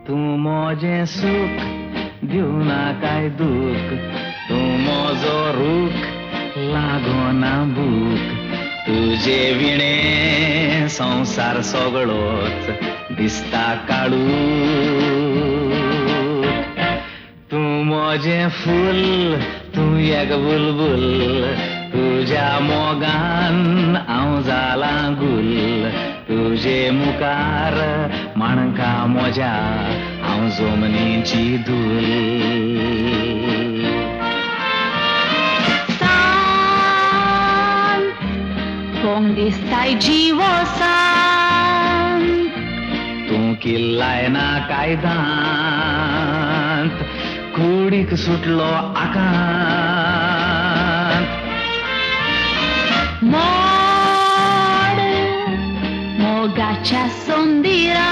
तू मोजे सुख दिवना काय दुख, तू मोजो रूख लागो ना भूक. तुझे विणे संसार सगळोच दिसता काळू. तू मोजे फूल तू एक बुलबुल, तुझ्या मोगान हांव जाला गुल. तुझे मुखार माणका मोज्या हांव जमनीची धूल. कोण दिसताय जीवो सांत, तू किल्लाय ना कायदांत, कुडीक सुटलो आकांत. मोड मोगाच्या सोंदिरा